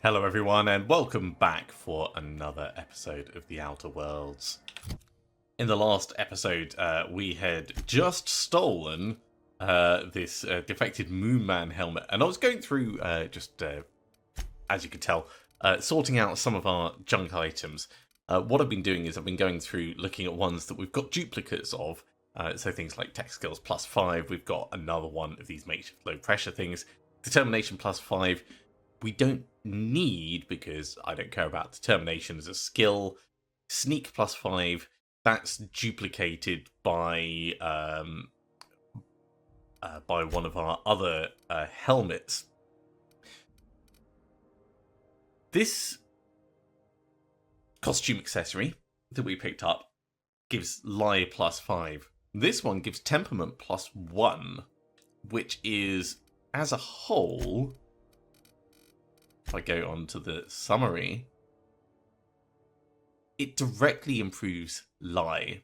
Hello everyone and welcome back for another episode of The Outer Worlds. In the last episode we had just stolen this defected Moonman helmet, and I was going through as you could tell, sorting out some of our junk items. What I've been doing is I've been going through looking at ones that we've got duplicates of, so things like tech skills +5, we've got another one of these makeshift low pressure things, determination +5. We don't need, because I don't care about determination as a skill. Sneak +5, that's duplicated by one of our other helmets. This costume accessory that we picked up gives lie +5. This one gives temperament +1, which is, as a whole, if I go on to the summary, it directly improves lie.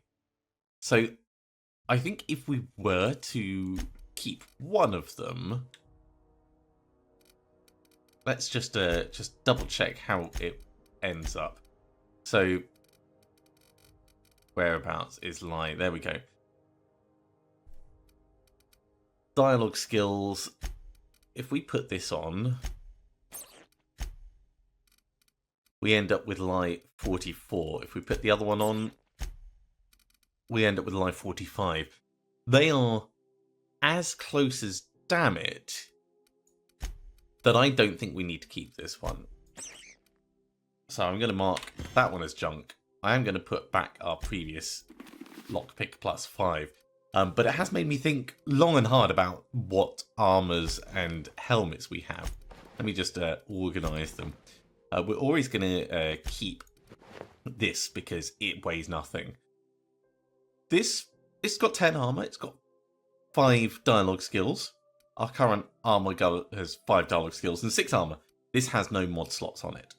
So I think if we were to keep one of them, let's just double check how it ends up. So whereabouts is lie? There we go. Dialogue skills. If we put this on, we end up with lie 44. If we put the other one on, we end up with lie 45. They are as close as damn it that I don't think we need to keep this one. So I'm going to mark that one as junk. I am going to put back our previous lockpick +5. But it has made me think long and hard about what armors and helmets we have. Let me just organize them. We're always going to keep this because it weighs nothing. It's got 10 armor. It's got 5 dialogue skills. Our current armor has 5 dialogue skills and 6 armor. This has no mod slots on it.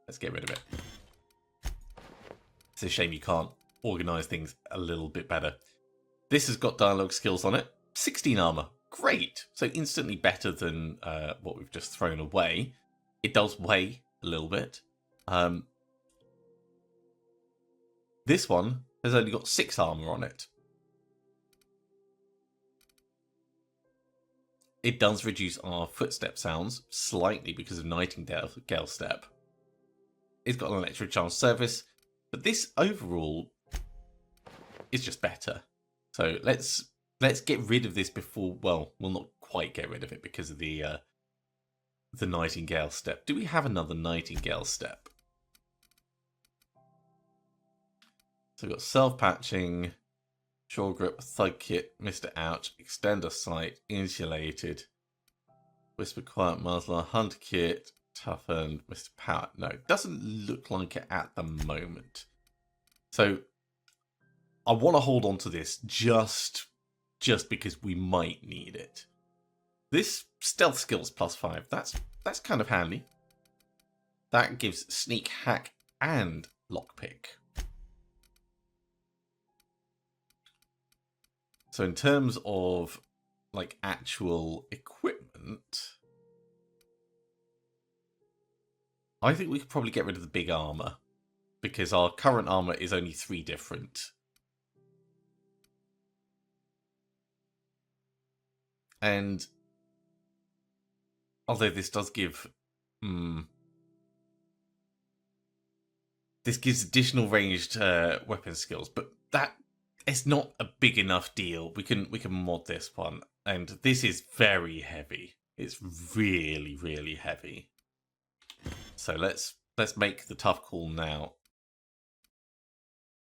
Let's get rid of it. It's a shame you can't organize things a little bit better. This has got dialogue skills on it. 16 armor. Great. So instantly better than what we've just thrown away. It does weigh a little bit. This one has only got 6 armor on it. It does reduce our footstep sounds slightly because of Nightingale Step. It's got an electro charge service, but this overall is just better. So let's get rid of this before. Well, we'll not quite get rid of it because of the Nightingale Step. Do we have another Nightingale Step? So we've got self-patching, shore grip, thug kit, Mr. Ouch, extender sight, insulated, whisper quiet muzzler, hunter kit, toughened, Mr. Power. No, it doesn't look like it at the moment. So I want to hold on to this just because we might need it. This stealth skills +5, that's kind of handy. That gives sneak, hack, and lockpick. So in terms of like actual equipment, I think we could probably get rid of the big armor because our current armor is only 3 different. And although this does give this gives additional ranged weapon skills, but that it's not a big enough deal. We can mod this one, and this is very heavy. It's really, really heavy. So let's make the tough call now.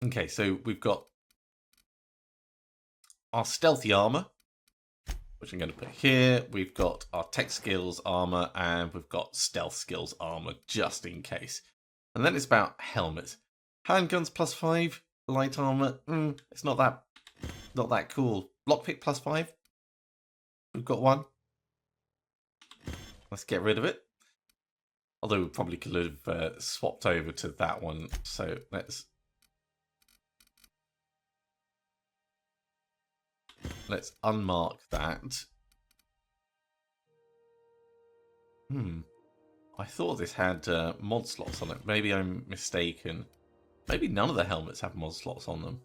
Okay, so we've got our stealthy armor, which I'm going to put here. We've got our tech skills armor, and we've got stealth skills armor, just in case. And then it's about helmets. Handguns +5, light armor. It's not that cool. Lockpick +5. We've got one. Let's get rid of it. Although we probably could have swapped over to that one. So let's unmark that. I thought this had mod slots on it. Maybe I'm mistaken. Maybe none of the helmets have mod slots on them.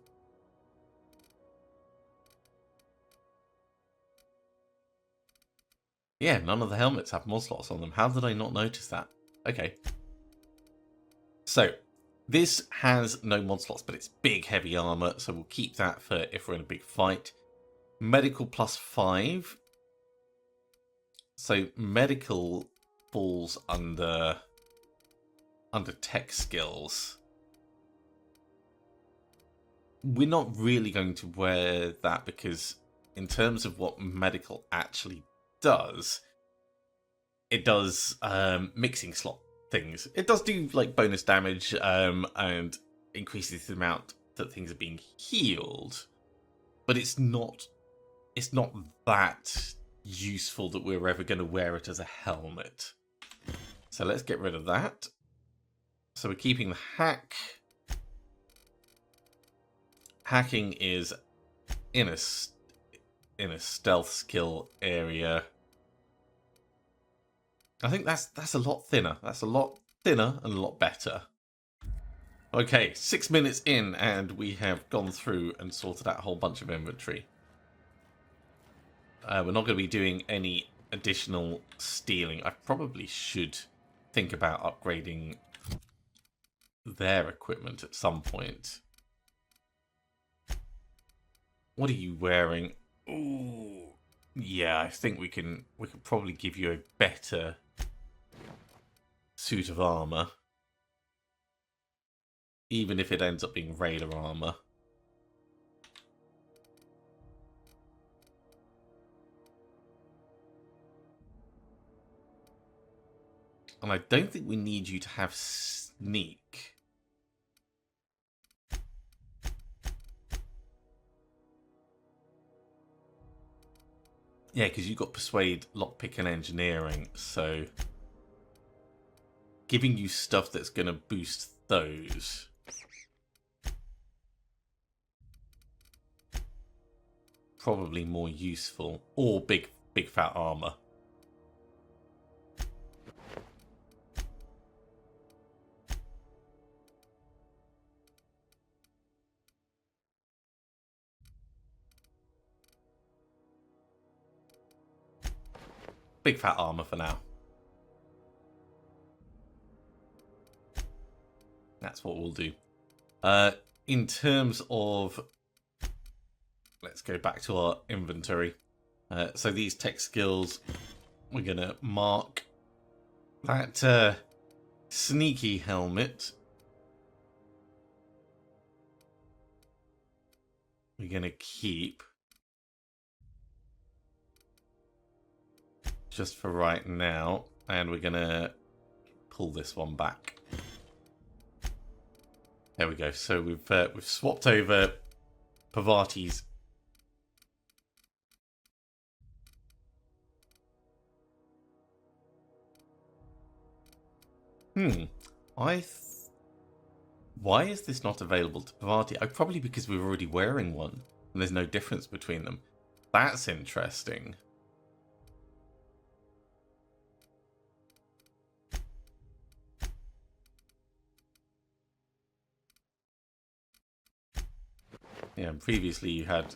Yeah, none of the helmets have mod slots on them. How did I not notice that? Okay. So, this has no mod slots, but it's big, heavy armor, so we'll keep that for if we're in a big fight. Medical +5. So, medical falls under tech skills. We're not really going to wear that because in terms of what medical actually does, it does mixing slot things. It does do like bonus damage and increases the amount that things are being healed, but it's not that useful that we're ever going to wear it as a helmet. So let's get rid of that. So we're keeping the hack. Hacking is in a stealth skill area. I think that's a lot thinner. That's a lot thinner and a lot better. Okay, 6 minutes in and we have gone through and sorted out a whole bunch of inventory. We're not going to be doing any additional stealing. I probably should think about upgrading their equipment at some point. What are you wearing? Ooh, yeah, I think we can probably give you a better suit of armor, even if it ends up being raider armor. And I don't think we need you to have sneak. Yeah, because you've got persuade, lockpick, and engineering, so giving you stuff that's going to boost those. Probably more useful. Or big fat armor. Big fat armor for now. That's what we'll do. In terms of... Let's go back to our inventory. So these tech skills, we're going to mark that sneaky helmet. We're going to keep just for right now. And we're going to pull this one back. There we go. So we've swapped over Pavati's Why is this not available to Pavati? Oh, probably because we're already wearing one and there's no difference between them. That's interesting. Yeah, previously you had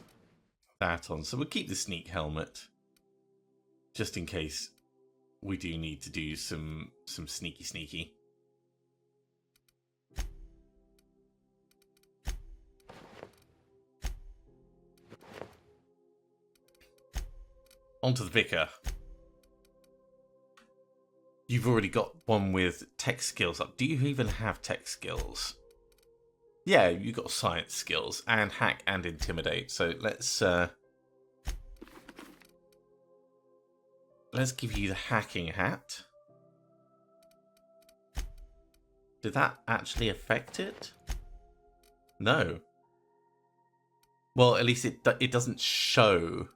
that on. So we'll keep the sneak helmet just in case we do need to do some sneaky. Onto the Vicar. You've already got one with tech skills up. Do you even have tech skills? Yeah, you've got science skills and hack and intimidate. So let's give you the hacking hat. Did that actually affect it? No. Well, at least it doesn't show.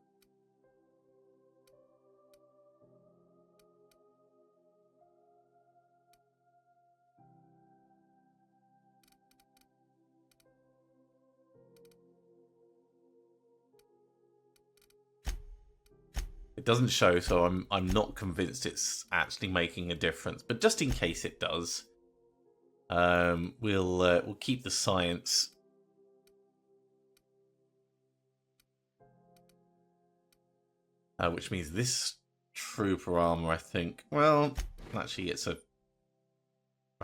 It It doesn't show, so I'm not convinced it's actually making a difference. But just in case it does, we'll keep the science. Which means this trooper armor, I think. Well, actually, it's a.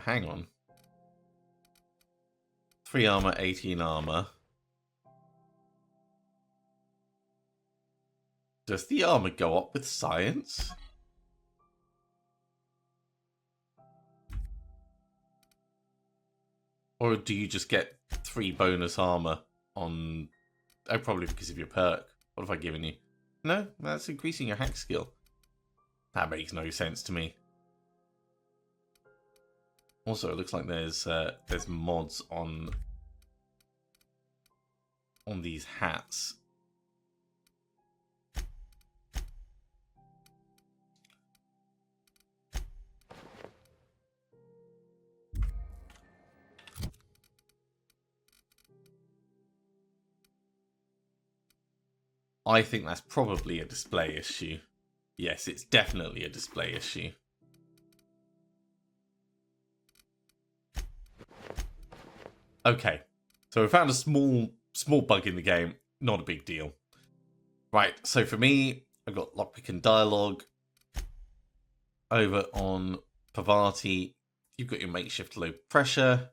Hang on. 3 armor, 18 armor. Does the armor go up with science? Or do you just get 3 bonus armor on... Oh, probably because of your perk. What have I given you? No, that's increasing your hack skill. That makes no sense to me. Also, it looks like there's mods on these hats. I think that's probably a display issue. Yes, it's definitely a display issue. Okay, so we found a small bug in the game. Not a big deal. Right, so for me, I've got lockpick and dialogue. Over on Pavati, you've got your makeshift low pressure.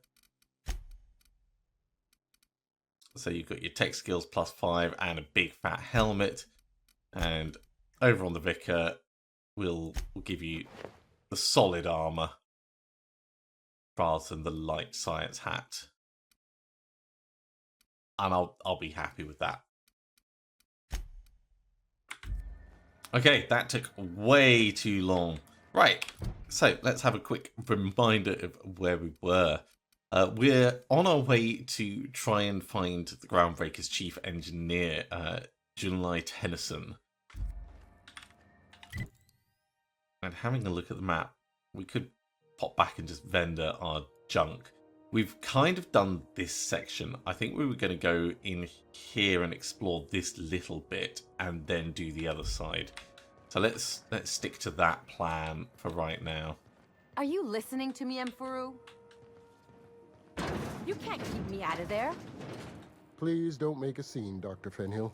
So you've got your tech skills +5 and a big fat helmet. And over on the Vicar, we'll give you the solid armor rather than the light science hat. And I'll be happy with that. Okay, that took way too long. Right, so let's have a quick reminder of where we were. We're on our way to try and find the Groundbreaker's chief engineer, Junlai Tennyson. And having a look at the map, we could pop back and just vendor our junk. We've kind of done this section. I think we were going to go in here and explore this little bit and then do the other side. So let's stick to that plan for right now. Are you listening to me, Emperor? You can't keep me out of there. Please don't make a scene, Dr. Fenhill.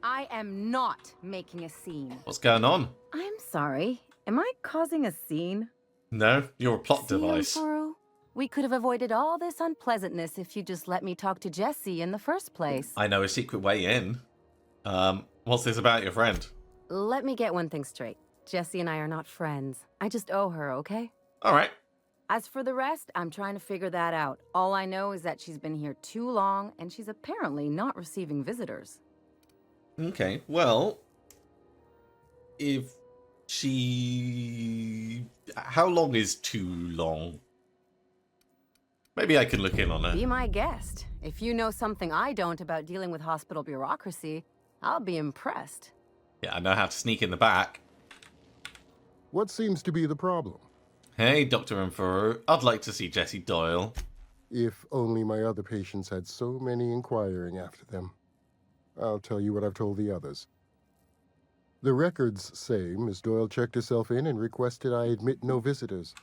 I am not making a scene. What's going on? I'm sorry. Am I causing a scene? No, you're a plot See, device. Emperor? We could have avoided all this unpleasantness if you just let me talk to Jessie in the first place. I know a secret way in. What's this about your friend? Let me get one thing straight. Jessie and I are not friends. I just owe her, okay? All right. As for the rest, I'm trying to figure that out. All I know is that she's been here too long, and she's apparently not receiving visitors. Okay, well, if she... How long is too long? Maybe I can look in on her. Be my guest. If you know something I don't about dealing with hospital bureaucracy, I'll be impressed. Yeah, I know how to sneak in the back. What seems to be the problem? Hey, Dr. Emperor, I'd like to see Jessie Doyle. If only my other patients had so many inquiring after them. I'll tell you what I've told the others. The records say Miss Doyle checked herself in and requested I admit no visitors.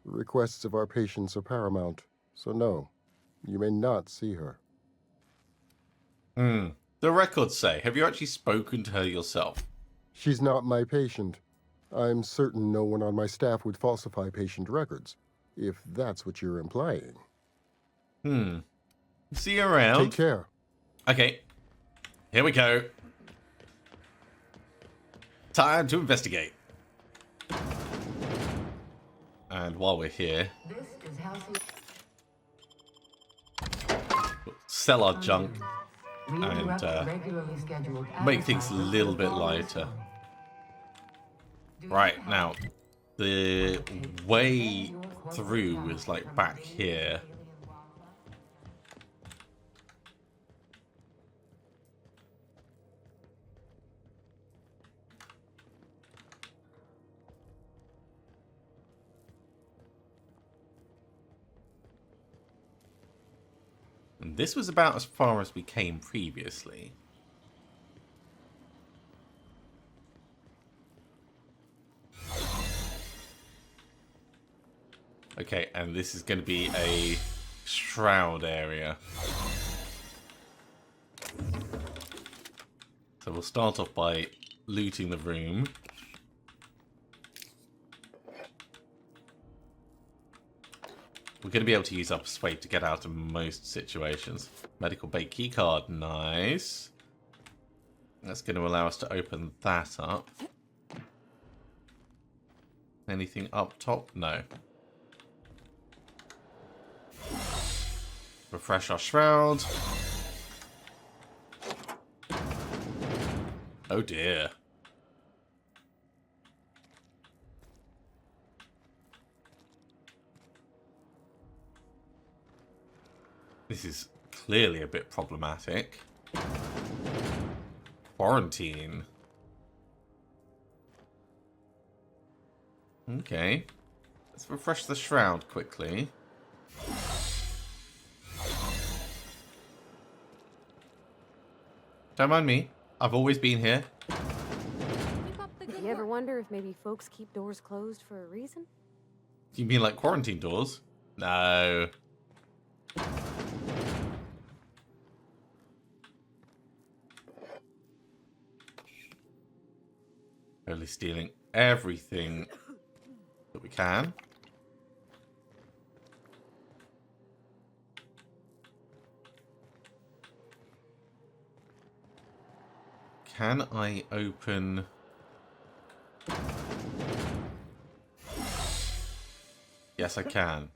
The requests of our patients are paramount, so no, you may not see her. The records say, have you actually spoken to her yourself? She's not my patient. I'm certain no one on my staff would falsify patient records, if that's what you're implying. See you around. Take care. Okay, here we go. Time to investigate. And while we're here, we'll sell our junk and make things a little bit lighter. Right, now, the way through is like back here. And this was about as far as we came previously. Okay, and this is going to be a shroud area. So we'll start off by looting the room. We're going to be able to use our persuade to get out of most situations. Medical bay keycard, nice. That's going to allow us to open that up. Anything up top? No. Refresh our shroud. Oh dear. This is clearly a bit problematic. Quarantine. Okay. Let's refresh the shroud quickly. Don't mind me. I've always been here. You ever wonder if maybe folks keep doors closed for a reason? You mean like quarantine doors? No. Only stealing everything that we can. Can I open... Yes, I can.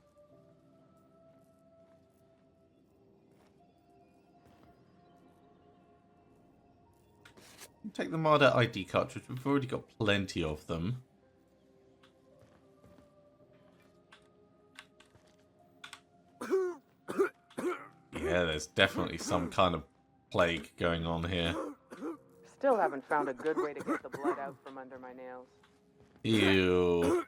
Take the Marder ID cartridge. We've already got plenty of them. Yeah, there's definitely some kind of plague going on here. Still haven't found a good way to get the blood out from under my nails. Ew.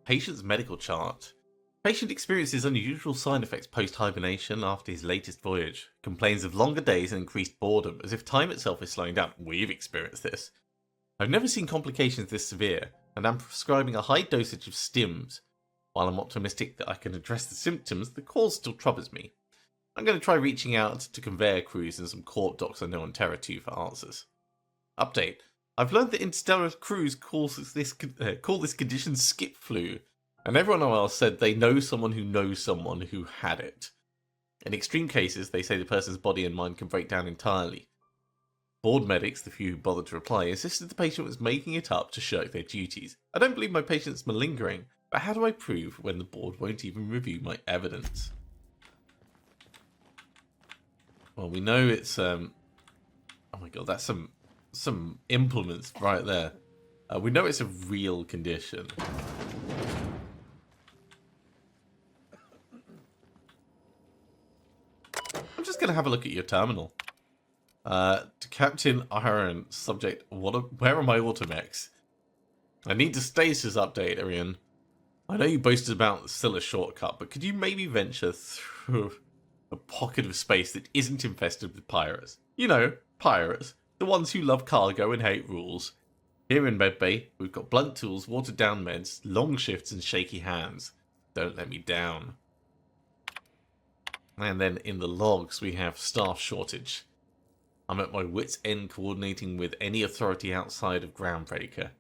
Patient's medical chart. Patient experiences unusual side effects post-hibernation after his latest voyage. Complains of longer days and increased boredom, as if time itself is slowing down. We've experienced this. I've never seen complications this severe, and I'm prescribing a high dosage of stims. While I'm optimistic that I can address the symptoms, the cause still troubles me. I'm going to try reaching out to conveyor crews and some corp docs I know on Terra 2 for answers. Update. I've learned that interstellar crews call this condition skip flu, and everyone else said they know someone who had it. In extreme cases, they say the person's body and mind can break down entirely. Board medics, the few who bothered to reply, insisted the patient was making it up to shirk their duties. I don't believe my patient's malingering, but how do I prove when the board won't even review my evidence? Well, we know it's oh my god, that's some implements right there. We know it's a real condition. I'm just going to have a look at your terminal. To Captain Iron, subject, where are my automechs? I need the status update, Arian. I know you boasted about still a shortcut, but could you maybe venture through a pocket of space that isn't infested with pirates? You know, pirates. The ones who love cargo and hate rules. Here in Medbay, we've got blunt tools, watered down meds, long shifts and shaky hands. Don't let me down. And then in the logs we have staff shortage. I'm at my wit's end coordinating with any authority outside of Groundbreaker.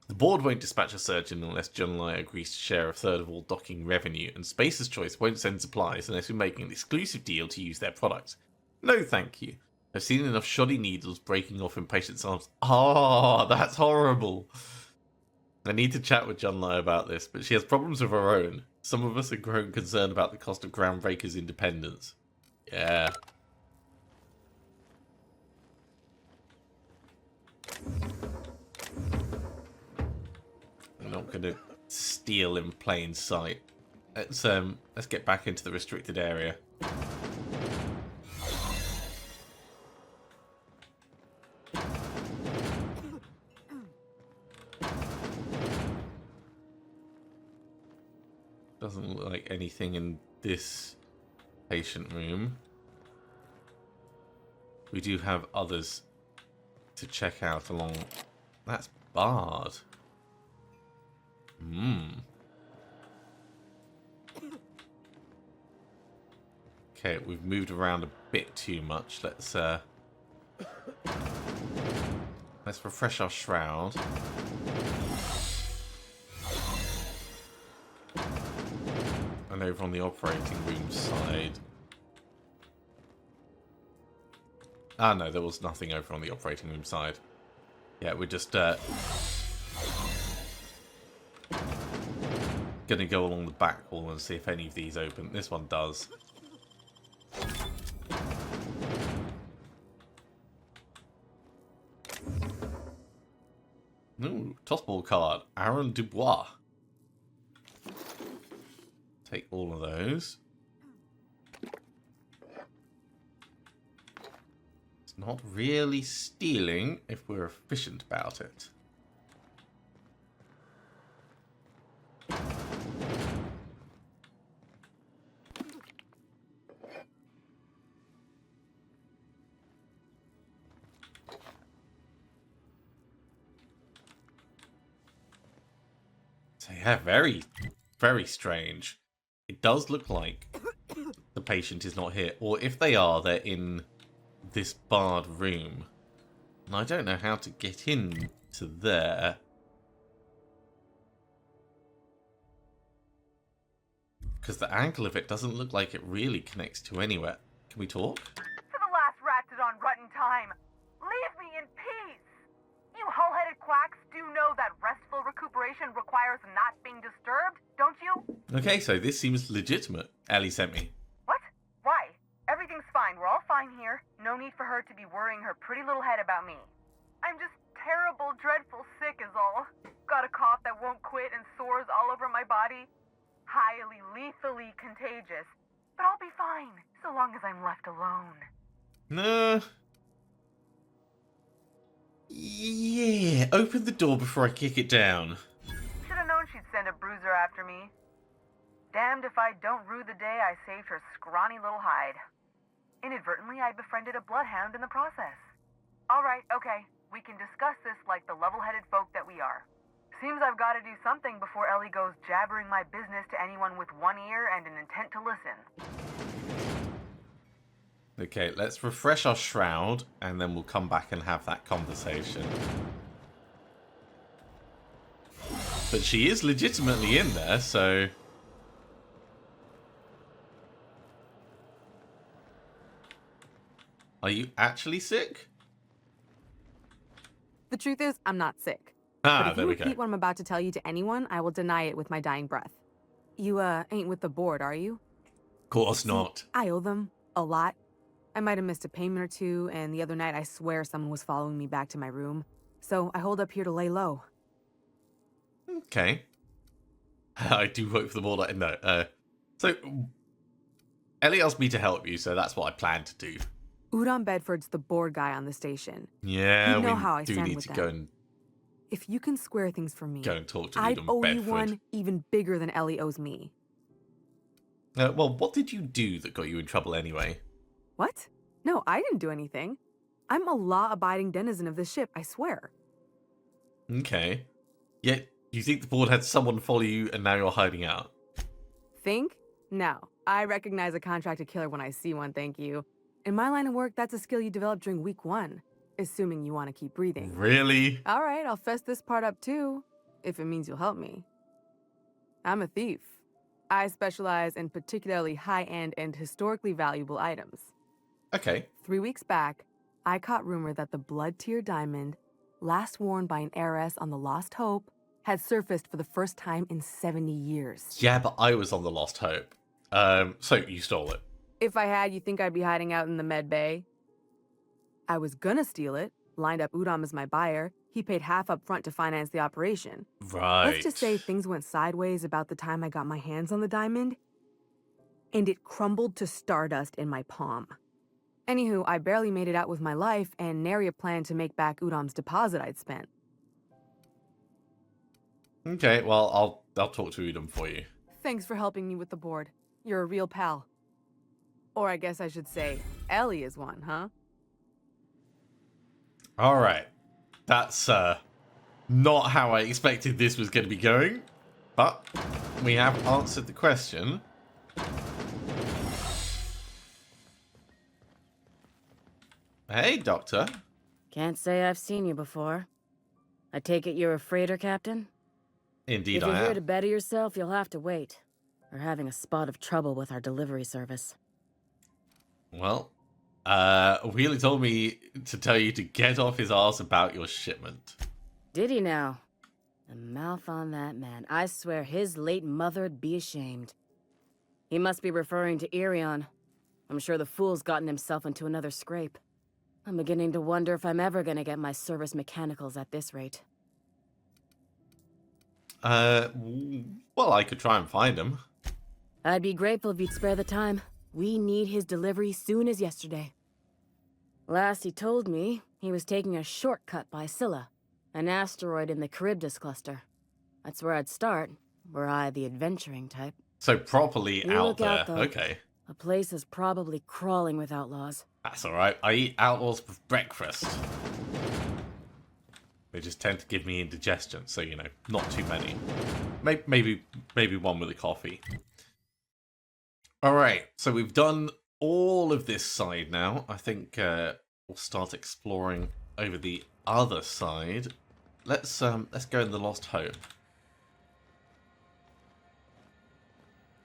The board won't dispatch a surgeon unless John and I agrees to share a third of all docking revenue, and Spacer's Choice won't send supplies unless we're making an exclusive deal to use their products. No thank you. I've seen enough shoddy needles breaking off in patients' arms. Ah, that's horrible. I need to chat with John Lai about this, but she has problems of her own. Some of us are growing concerned about the cost of Groundbreaker's independence. Yeah. I'm not going to steal in plain sight. Let's get back into the restricted area. Doesn't look like anything in this patient room. We do have others to check out along... That's barred. Okay, we've moved around a bit too much. Let's refresh our shroud. And over on the operating room side. Ah, no, there was nothing over on the operating room side. Yeah, we're just gonna go along the back wall and see if any of these open. This one does. Ooh, tossball card. Aaron Dubois. Take all of those. It's not really stealing if we're efficient about it. So yeah, very, very strange. It does look like the patient is not here. Or if they are, they're in this barred room. And I don't know how to get in to there. Because the angle of it doesn't look like it really connects to anywhere. Can we talk? For the last rat is on rotten time. Leave me in peace. You hull-headed quacks do know that restful recuperation requires not being disturbed, don't you? Okay, so this seems legitimate. Ellie sent me. What? Why? Everything's fine. We're all fine here. No need for her to be worrying her pretty little head about me. I'm just terrible, dreadful sick is all. Got a cough that won't quit and sores all over my body. Highly lethally contagious. But I'll be fine, so long as I'm left alone. No. Yeah, open the door before I kick it down. Should have known she'd send a bruiser after me. Damned if I don't rue the day I saved her scrawny little hide. Inadvertently, I befriended a bloodhound in the process. Alright, okay. We can discuss this like the level-headed folk that we are. Seems I've got to do something before Ellie goes jabbering my business to anyone with one ear and an intent to listen. Okay, let's refresh our shroud, and then we'll come back and have that conversation. But she is legitimately in there, so... Are you actually sick? The truth is, I'm not sick. Ah, But if there you we go. repeat what I'm about to tell you to anyone, I will deny it with my dying breath. You, ain't with the board, are you? Of course See, not. I owe them. A lot. I might have missed a payment or two, and the other night I swear someone was following me back to my room. So I hold up here to lay low. Okay. I do work for the board. No, so... Ellie asked me to help you, so that's what I plan to do. Udon Bedford's the board guy on the station. Yeah, You know we how I do stand need with to them. go and If you can square things for me, talk to I'd Eden owe Bedford. you one even bigger than Ellie owes me. Well, what did you do that got you in trouble anyway? What? No, I didn't do anything. I'm a law-abiding denizen of this ship, I swear. Okay. Yet, you think the board had someone follow you and now you're hiding out? Think? No. I recognize a contracted killer when I see one, thank you. In my line of work, that's a skill you develop during week 1, assuming you want to keep breathing. Really? All right, I'll fess this part up too, if it means you'll help me. I'm a thief. I specialize in particularly high-end and historically valuable items. Okay. 3 weeks back, I caught rumor that the blood tier diamond, last worn by an heiress on the Lost Hope, had surfaced for the first time in 70 years. Yeah, but I was on the Lost Hope. So you stole it. If I had, you think I'd be hiding out in the med bay? I was gonna steal it, lined up Udom as my buyer. He paid half up front to finance the operation. Right. Let's just say things went sideways about the time I got my hands on the diamond, and it crumbled to stardust in my palm. Anywho, I barely made it out with my life, and nary a plan to make back Udom's deposit I'd spent. Okay, well, I'll talk to Udom for you. Thanks for helping me with the board. You're a real pal. Or I guess I should say, Ellie is one, huh? Alright. That's not how I expected this was going to be going. But we have answered the question. Hey, Doctor. Can't say I've seen you before. I take it you're a freighter captain? Indeed If you're I here am. to better yourself, you'll have to wait. We're having a spot of trouble with our delivery service. Well, Wheeler told me to tell you to get off his ass about your shipment. Did he now? The mouth on that man. I swear his late mother'd be ashamed. He must be referring to Irion. I'm sure the fool's gotten himself into another scrape. I'm beginning to wonder if I'm ever gonna get my service mechanicals at this rate. Well, I could try and find him. I'd be grateful if you'd spare the time. We need his delivery soon as yesterday. Last he told me, he was taking a shortcut by Scylla, an asteroid in the Charybdis cluster. That's where I'd start, were I the adventuring type. So properly You out look there. out, though. Okay. The place is probably crawling with outlaws. That's alright. I eat outlaws for breakfast. They just tend to give me indigestion, so, you know, not too many. Maybe one with a coffee. Alright, so we've done all of this side now. I think we'll start exploring over the other side. Let's go in the Lost Hope.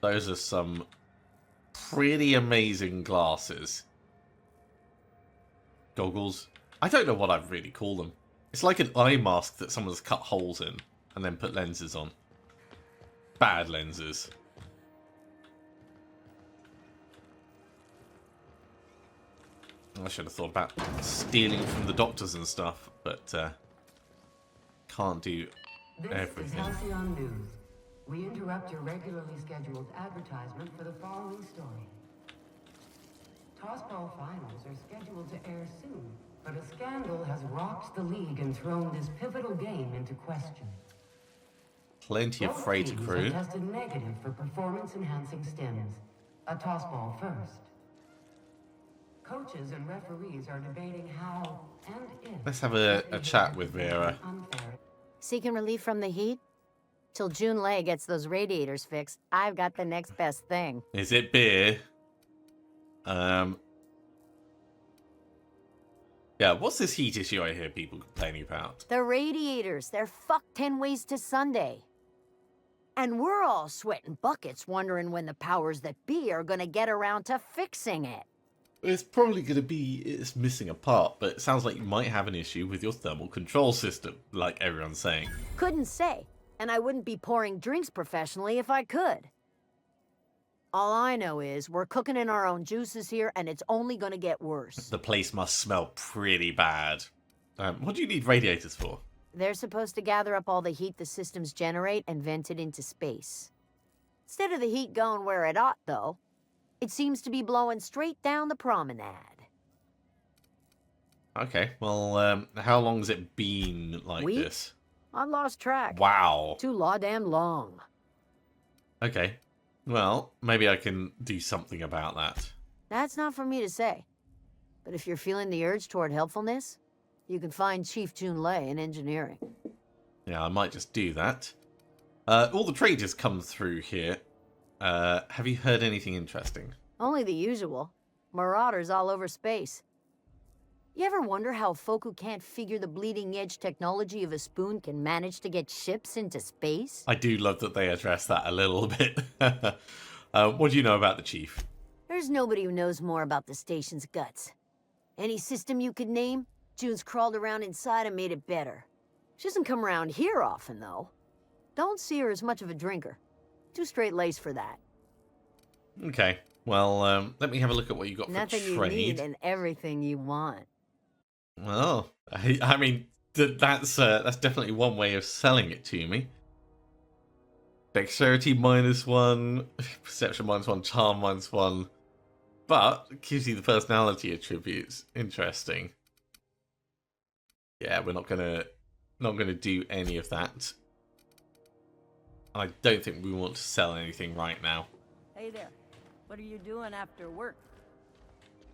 Those are some pretty amazing glasses. Goggles. I don't know what I'd really call them. It's like an eye mask that someone's cut holes in and then put lenses on. Bad lenses. I should have thought about stealing from the doctors and stuff, but can't do everything. This is Halcyon News. We interrupt your regularly scheduled advertisement for the following story. Tossball finals are scheduled to air soon, but a scandal has rocked the league and thrown this pivotal game into question. Plenty of Both freighter teams crew. have tested negative for performance-enhancing stims. A tossball first. Coaches and referees are debating how and if... Let's have a chat with Vera. Seeking relief from the heat? Till June Lay gets those radiators fixed, I've got the next best thing. Is it beer? Yeah, what's this heat issue I hear people complaining about? The radiators, they're fucked 10 ways to Sunday. And we're all sweating buckets wondering when the powers that be are gonna get around to fixing it. It's probably going to be it's missing a part, but it sounds like you might have an issue with your thermal control system, like everyone's saying. Couldn't say, and I wouldn't be pouring drinks professionally if I could. All I know is we're cooking in our own juices here, and it's only gonna get worse. The place must smell pretty bad. What do you need radiators for? They're supposed to gather up all the heat the systems generate and vent it into space. Instead of the heat going where it ought, though, it seems to be blowing straight down the promenade. Okay, well, how long has it been like Weeks? this? I lost track. Wow. Too law-damn long. Okay, well, maybe I can do something about that. That's not for me to say. But if you're feeling the urge toward helpfulness, you can find Chief Jun Lei in engineering. Yeah, I might just do that. All the traders come through here. Have you heard anything interesting? Only the usual. Marauders all over space. You ever wonder how folk who can't figure the bleeding-edge technology of a spoon can manage to get ships into space? I do love that they address that a little bit. What do you know about the Chief? There's nobody who knows more about the station's guts. Any system you could name, June's crawled around inside and made it better. She doesn't come around here often, though. Don't see her as much of a drinker. Too straight-laced for that. Okay, well, let me have a look at what you got Nothing for you trade. need and everything you want. Well, I mean, that's definitely one way of selling it to me. Dexterity -1, perception -1, charm -1, but it gives you the personality attributes. Interesting. Yeah, we're not gonna do any of that. I don't think we want to sell anything right now. Hey there. What are you doing after work?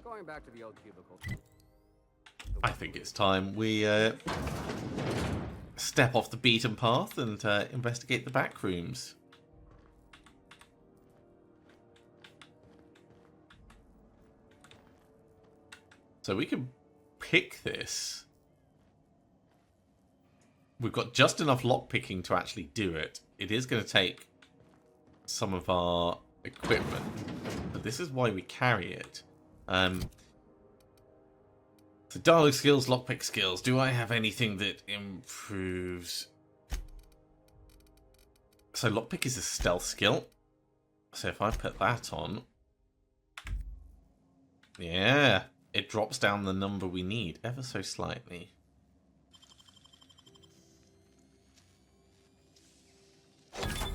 Going back to the old cubicle. The I think it's time we step off the beaten path and investigate the back rooms. So we can pick this. We've got just enough lockpicking to actually do it. It is going to take some of our equipment, but this is why we carry it. So dialogue skills, lockpick skills. Do I have anything that improves? So lockpick is a stealth skill. So if I put that on, yeah, it drops down the number we need ever so slightly.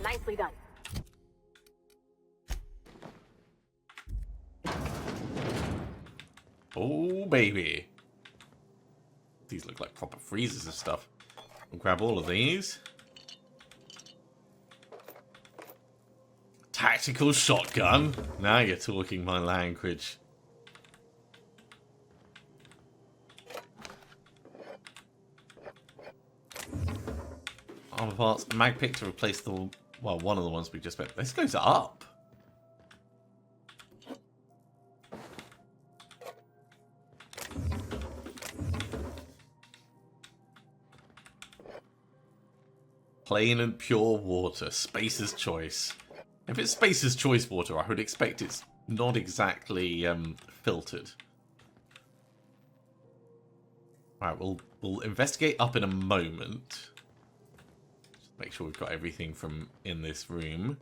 Nicely done. Oh, baby. These look like proper freezers of stuff. I'll grab all of these. Tactical shotgun. Now you're talking my language. Armor parts. Mag pick to replace the... Well, one of the ones we just met. This goes up. Plain and pure water. Spacer's choice. If it's Spacer's choice water, I would expect it's not exactly filtered. Alright, we'll investigate up in a moment. Just make sure we've got everything from in this room.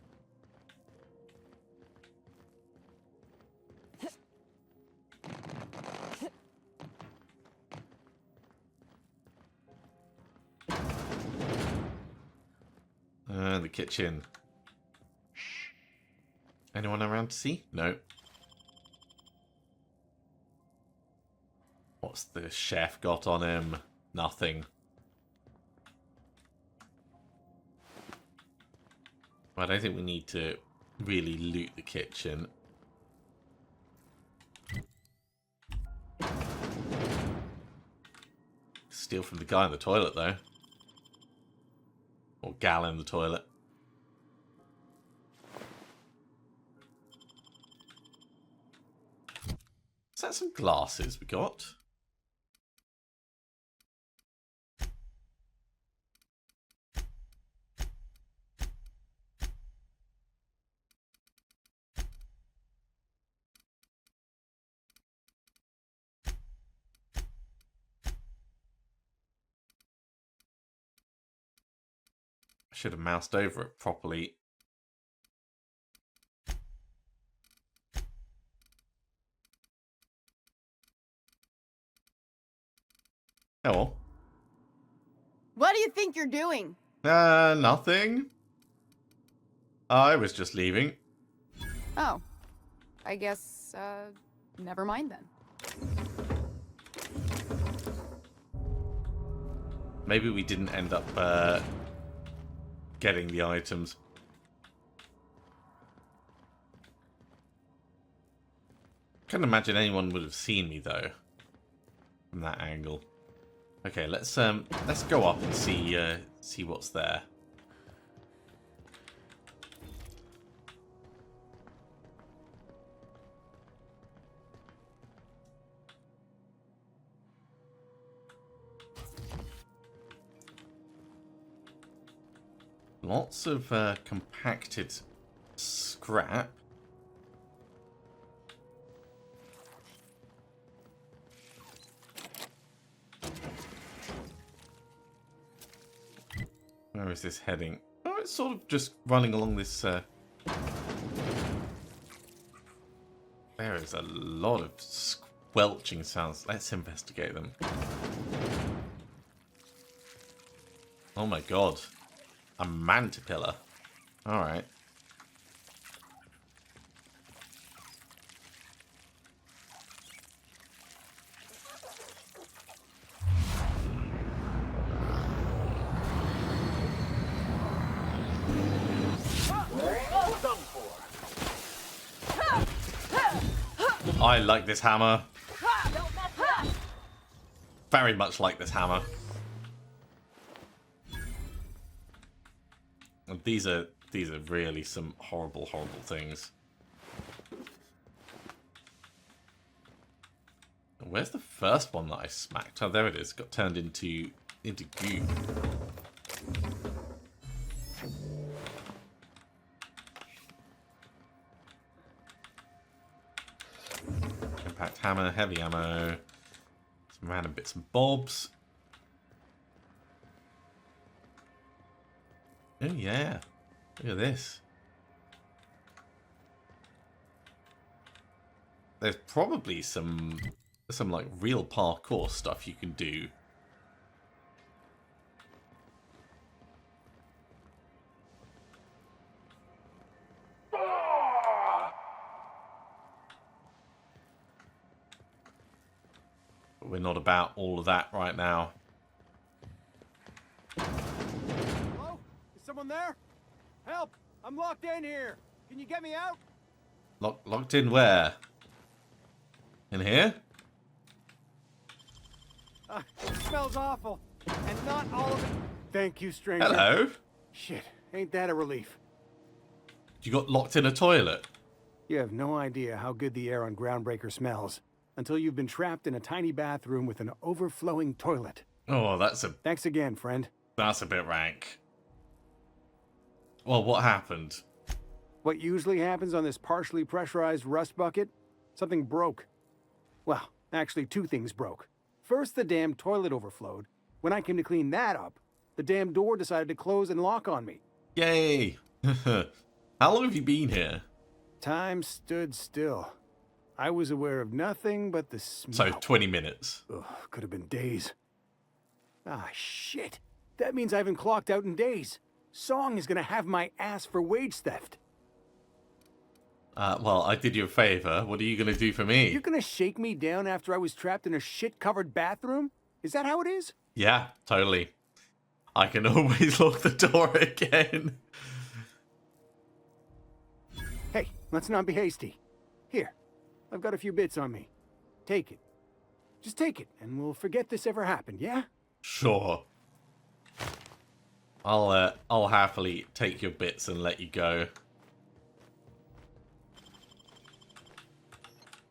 The kitchen. Anyone around to see? No. What's the chef got on him? Nothing. I don't think we need to really loot the kitchen. Steal from the guy in the toilet, though. Or gal in the toilet. Is that some glasses we got? I should have moused over it properly. Oh well. What do you think you're doing? Nothing. I was just leaving. Oh. I guess, never mind then. Maybe we didn't end up getting the items. Can't imagine anyone would have seen me though from that angle. Okay, let's go up and see what's there. Lots of compacted scrap. Where is this heading? Oh, it's sort of just running along this... There is a lot of squelching sounds. Let's investigate them. Oh my god. A mantipillar. Alright. I like this hammer. very much like this hammer. And these are really some horrible, horrible things. Where's the first one that I smacked? Oh, there it is. Got turned into goo. Impact hammer, heavy ammo, some random bits and bobs. Oh yeah, look at this. There's probably some like real parkour stuff you can do. But we're not about all of that right now. Hello? Is someone there? Help! I'm locked in here. Can you get me out? Locked in where? In here? It smells awful. And not all of it. Thank you, stranger. Hello? Shit, ain't that a relief? You got locked in a toilet? You have no idea how good the air on Groundbreaker smells until you've been trapped in a tiny bathroom with an overflowing toilet. Oh, Thanks again, friend. That's a bit rank. Well, what happened? What usually happens on this partially pressurized rust bucket? Something broke. Well, actually 2 things broke. First, the damn toilet overflowed. When I came to clean that up, the damn door decided to close and lock on me. Yay! How long have you been here? Time stood still. I was aware of nothing but the smell. So, 20 minutes. Ugh, could have been days. Ah, shit. That means I haven't clocked out in days. Song is gonna have my ass for wage theft. Well, I did you a favor. What are you going to do for me? You're gonna shake me down after I was trapped in a shit-covered bathroom? Is that how it is? Yeah, totally. I can always lock the door again. Hey, let's not be hasty. Here, I've got a few bits on me. Take it. Just take it, and we'll forget this ever happened, yeah? Sure. I'll happily take your bits and let you go.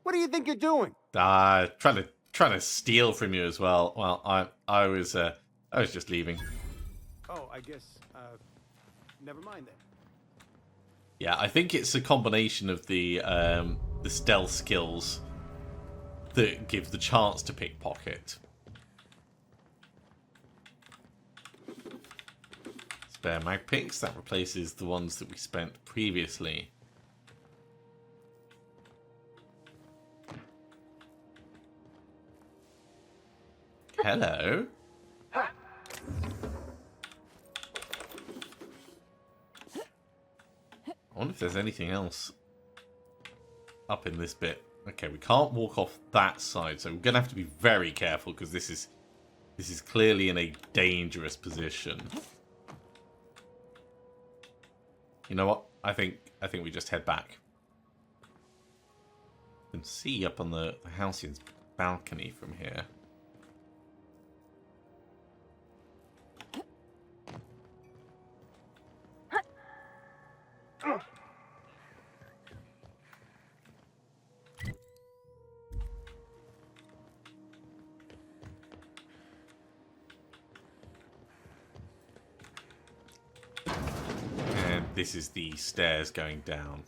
What do you think you're doing? Trying to steal from you as well. Well, I was just leaving. Oh, I guess, never mind then. Yeah, I think it's a combination of the stealth skills that give the chance to pickpocket. Spare mag picks, that replaces the ones that we spent previously. Hello. I wonder if there's anything else up in this bit. Okay, we can't walk off that side, so we're gonna have to be very careful because this is clearly in a dangerous position. You know what? I think we just head back. You can see up on the Halcyon's balcony from here. This is the stairs going down.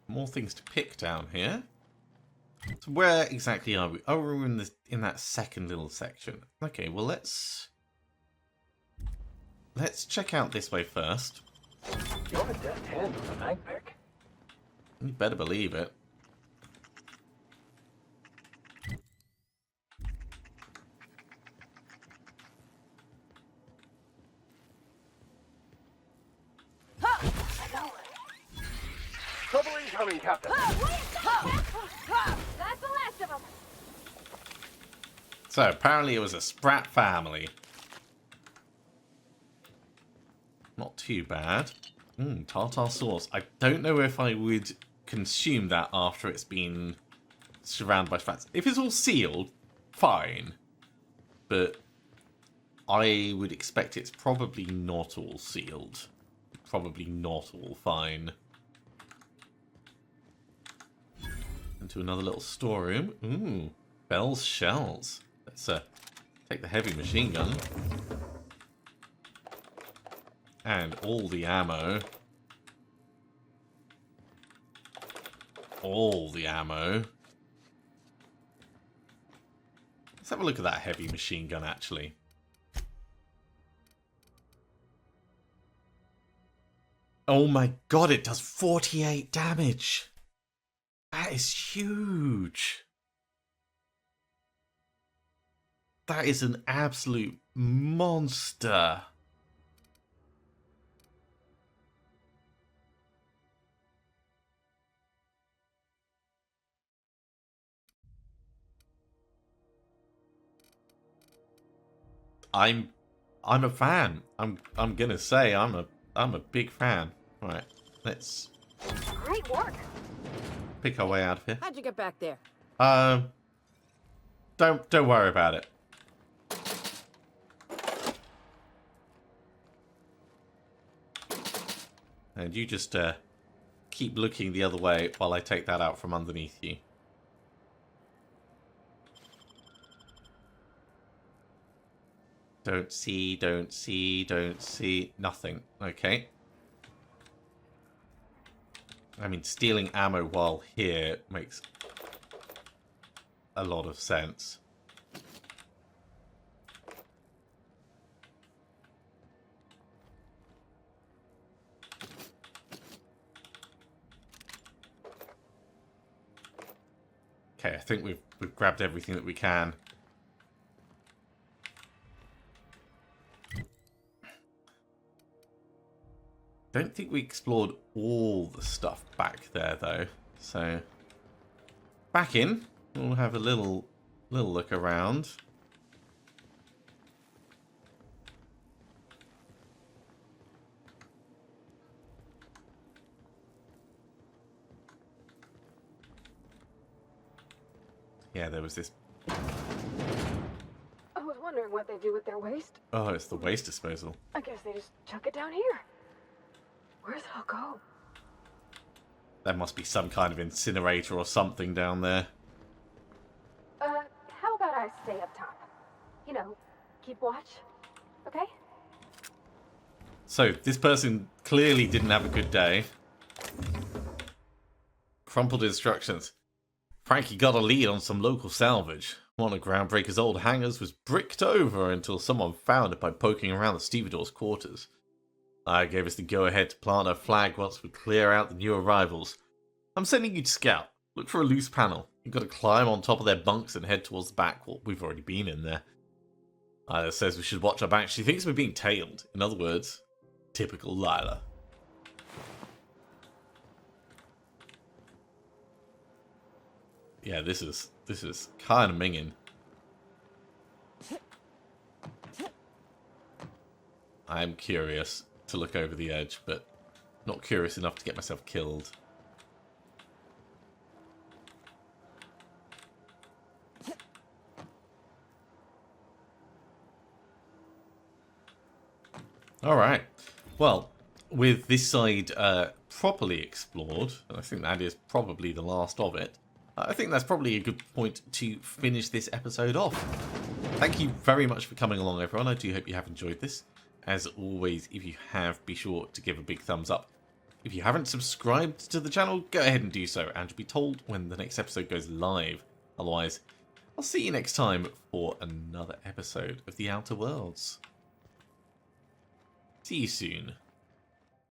More things to pick down here. So where exactly are we? Oh, we're in that second little section. Okay, well let's check out this way first. You're a deft hand on a mag pick. You better believe it. Trouble incoming, Captain. That's the last of them. So, apparently it was a Sprat family. Not too bad. Tartar sauce. I don't know if I would consume that after it's been surrounded by Sprats. If it's all sealed, fine. But I would expect it's probably not all sealed. Probably not all fine. Into another little storeroom. Ooh, Bell's shells. Let's take the heavy machine gun. And all the ammo. All the ammo. Let's have a look at that heavy machine gun, actually. Oh my god, it does 48 damage! That is huge! That is an absolute monster! I'm a fan. I'm gonna say I'm a big fan. Right, let's Great work. pick our way out of here. How'd you get back there? Don't worry about it. And you just keep looking the other way while I take that out from underneath you. Don't see, don't see, don't see. Nothing. Okay. I mean, stealing ammo while here makes a lot of sense. Okay, I think we've grabbed everything that we can. Don't think we explored all the stuff back there though. So back in, we'll have a little look around. Yeah, there was this. I was wondering what they do with their waste. Oh, it's the waste disposal. I guess they just chuck it down here. Where's it all go? There must be some kind of incinerator or something down there. How about I stay up top? You know, keep watch, okay? So, this person clearly didn't have a good day. Crumpled instructions. Frankie got a lead on some local salvage. One of Groundbreaker's old hangars was bricked over until someone found it by poking around the stevedore's quarters. I gave us the go-ahead to plant our flag once we clear out the new arrivals. I'm sending you to scout. Look for a loose panel. You've got to climb on top of their bunks and head towards the back. Well, we've already been in there. Lila says we should watch our back. She thinks we're being tailed. In other words, typical Lila. Yeah, this is kind of minging. I'm curious to look over the edge, but not curious enough to get myself killed. Alright, well, with this side properly explored, and I think that is probably the last of it, I think that's probably a good point to finish this episode off. Thank you very much for coming along, everyone. I do hope you have enjoyed this. As always, if you have, be sure to give a big thumbs up. If you haven't subscribed to the channel, go ahead and do so, and you'll be told when the next episode goes live. Otherwise, I'll see you next time for another episode of The Outer Worlds. See you soon.